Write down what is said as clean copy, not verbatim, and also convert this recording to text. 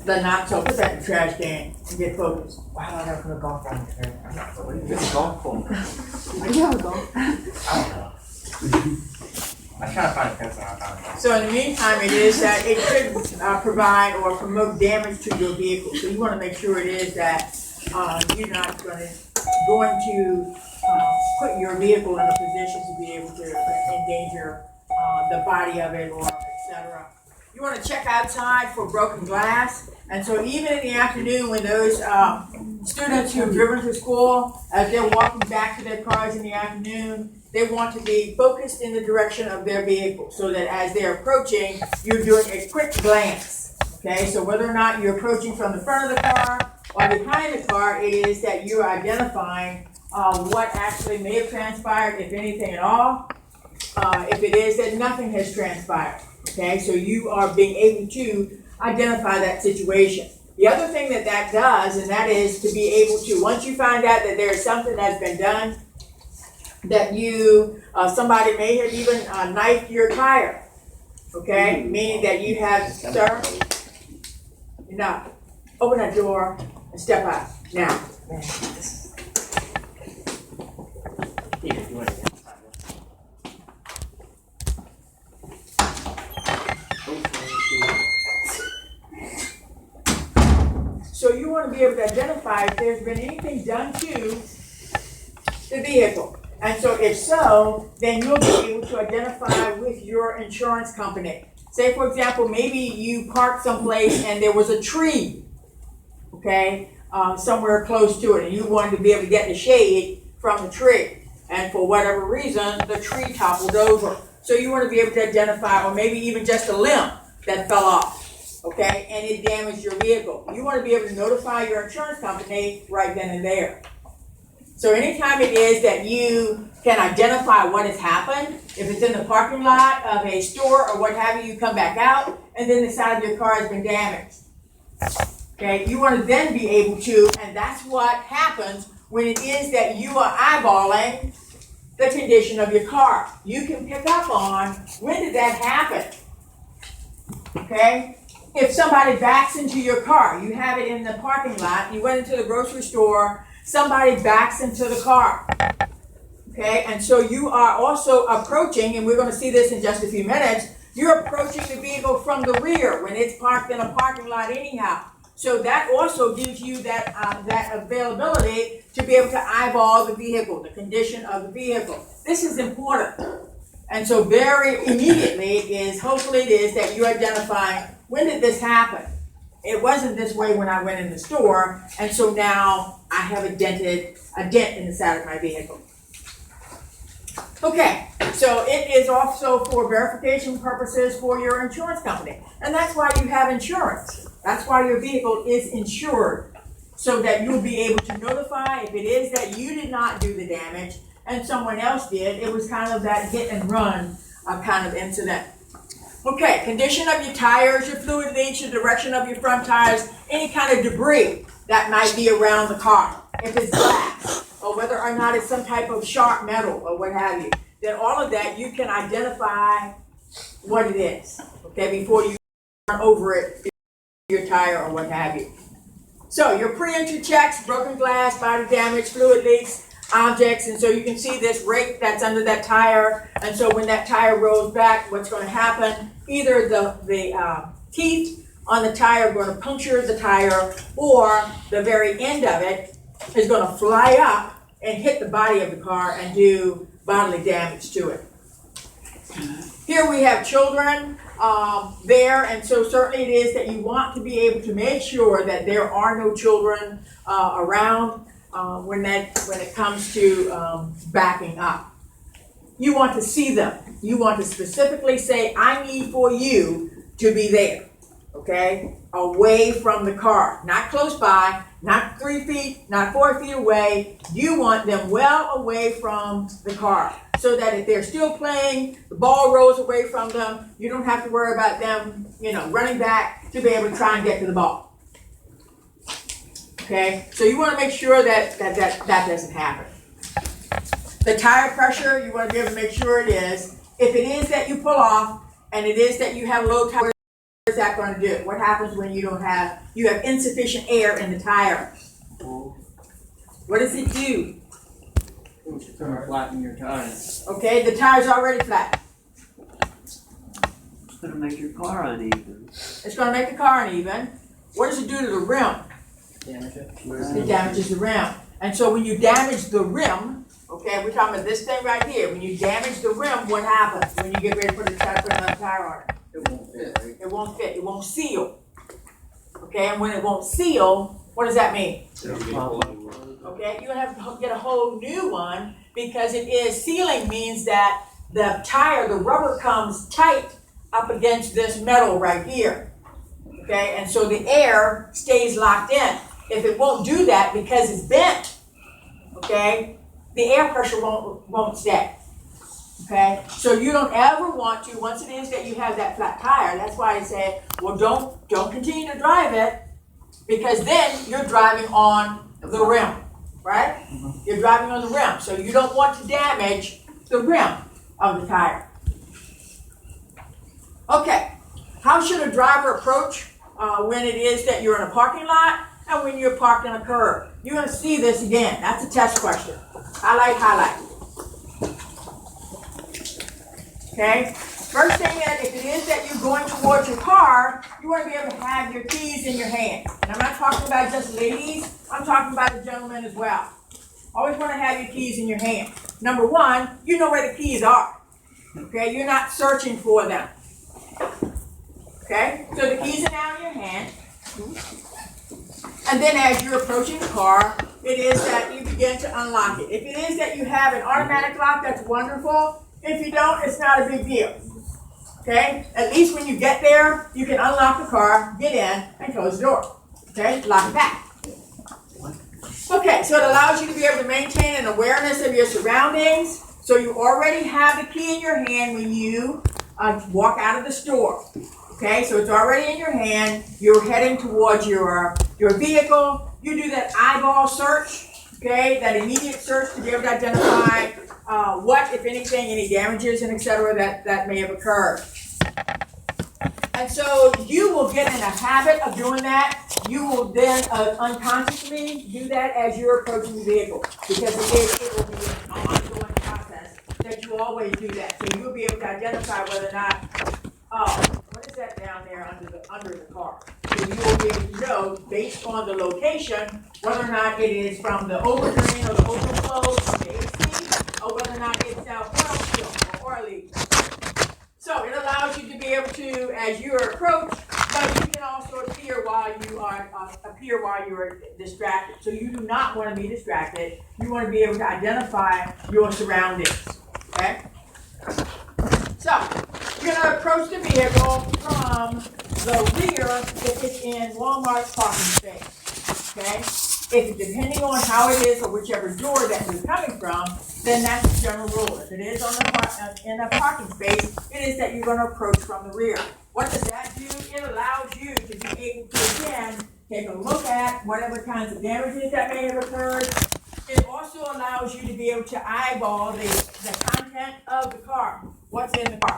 the not so, put that in the trash can and get focused. Why do I gotta put a golf ball in the trash? I'm not what are you It's golf ball. You have a goal. I don't know. I was trying to find a pencil and I found a pencil. So in the meantime, it is that it could provide or promote damage to your vehicle. So you want to make sure it is that you're not going to put your vehicle in a position to be able to endanger the body of it or etc. You want to check outside for broken glass. And so even in the afternoon when those students who have driven to school, as they're walking back to their cars in the afternoon, they want to be focused in the direction of their vehicle so that as they're approaching, you're doing a quick glance. Okay, so whether or not you're approaching from the front of the car or behind the car, it is that you're identifying what actually may have transpired, if anything at all. If it is that nothing has transpired. Okay, so you are being able to identify that situation. The other thing that that does, and that is to be able to, once you find out that there is something that's been done, that you, somebody may have even knifed your tire, okay? Meaning that you have, sir, enough. Open that door and step out, now. Man, this is... Here, you want to get inside So you want to be able to identify if there's been anything done to the vehicle. And so if so, then you'll be able to identify with your insurance company. Say, for example, maybe you parked someplace and there was a tree, okay, somewhere close to it, and you wanted to be able to get the shade from the tree. And for whatever reason, the tree toppled over. So you want to be able to identify, or maybe even just a limb that fell off, okay, and it damaged your vehicle. You want to be able to notify your insurance company right then and there. So anytime it is that you can identify what has happened, if it's in the parking lot of a store or what have you, you come back out, and then the side of your car has been damaged. Okay, you want to then be able to, and that's what happens when it is that you are eyeballing the condition of your car. You can pick up on, when did that happen? Okay? If somebody backs into your car, you have it in the parking lot, you went into the grocery store, somebody backs into the car. Okay, and so you are also approaching, and we're going to see this in just a few minutes, you're approaching the vehicle from the rear when it's parked in a parking lot anyhow. So that also gives you that availability to be able to eyeball the vehicle, the condition of the vehicle. This is important. And so very immediately hopefully it is that you're identifying, when did this happen? It wasn't this way when I went in the store, and so now I have a dent in the side of my vehicle. Okay, so it is also for verification purposes for your insurance company. And that's why you have insurance. That's why your vehicle is insured, so that you'll be able to notify if it is that you did not do the damage and someone else did. It was kind of that hit and run kind of incident. Okay, condition of your tires, your fluid leaks, your direction of your front tires, any kind of debris that might be around the car. If it's glass, or whether or not it's some type of sharp metal or what have you, then all of that you can identify what it is, okay, before you run over it, your tire or what have you. So your pre-entry checks, broken glass, body damage, fluid leaks, objects, and so you can see this rake that's under that tire, and so when that tire rolls back, what's going to happen, either the teeth on the tire are going to puncture the tire, or the very end of it is going to fly up and hit the body of the car and do bodily damage to it. Here we have children there, and so certainly it is that you want to be able to make sure that there are no children around when it comes to backing up. You want to see them. You want to specifically say, I need for you to be there, okay? Away from the car, not close by, not 3 feet, not 4 feet away. You want them well away from the car, so that if they're still playing, the ball rolls away from them, you don't have to worry about them, running back to be able to try and get to the ball. Okay, so you want to make sure that doesn't happen. The tire pressure, you want to be able to make sure it is. If it is that you pull off, and it is that you have low tires that gonna do? What happens when you have insufficient air in the tire? What does it do? It's gonna flatten your tires. Okay, the tire's already flat. It's gonna make your car uneven. It's gonna make the car uneven. What does it do to the rim? Damage it. It damages the rim. And so when you damage the rim, okay, we're talking about this thing right here. When you damage the rim, what happens when you get ready to put another tire on it? It won't fit, right? It won't fit. It won't seal. Okay, and when it won't seal, what does that mean? Okay, you're gonna have to get a whole new one because sealing means that the tire, the rubber comes tight up against this metal right here. Okay, and so the air stays locked in. If it won't do that because it's bent, okay, the air pressure won't stay. Okay, so you don't ever want to, once it is that you have that flat tire, that's why I say, well, don't continue to drive it, because then you're driving on the rim, right? You're driving on the rim, so you don't want to damage the rim of the tire. Okay, how should a driver approach when it is that you're in a parking lot and when you're parked on a curb? You're going to see this again. That's a test question. Highlight. Okay, first thing that if it is that you're going towards your car, you want to be able to have your keys in your hand. And I'm not talking about just ladies, I'm talking about the gentlemen as well. Always want to have your keys in your hand. Number one, you know where the keys are. Okay, you're not searching for them. Okay, so the keys are now in your hand. And then as you're approaching the car, it is that you begin to unlock it. If it is that you have an automatic lock, that's wonderful. If you don't, it's not a big deal. Okay? At least when you get there, you can unlock the car, get in, and close the door. Okay? Lock it back. Okay, so it allows you to be able to maintain an awareness of your surroundings. So you already have the key in your hand when you walk out of the store. Okay, so it's already in your hand. You're heading towards your vehicle. You do that eyeball search, okay, that immediate search to be able to identify what, if anything, any damages and et cetera that may have occurred. And so you will get in a habit of doing that. You will then unconsciously do that as you're approaching the vehicle, because it will be an ongoing process that you always do that. So you'll be able to identify whether or not, what is that down there under the car? So you will be able to know, based on the location, whether or not it is from the overdrain or the overflow from the AC, or whether or not it's oil spill or oil leak. So it allows you to be able to, as you are approached, but you can also appear while you are distracted. So you do not want to be distracted. You want to be able to identify your surroundings. Okay? So you're going to approach the vehicle from the rear if it's in Walmart's parking space. Okay? If depending on how it is or whichever door that you're coming from, then that's the general rule. If it is in a parking space, it is that you're going to approach from the rear. What does that do? It allows you to be able to, again, take a look at whatever kinds of damages that may have occurred. It also allows you to be able to eyeball the content of the car. What's in the car?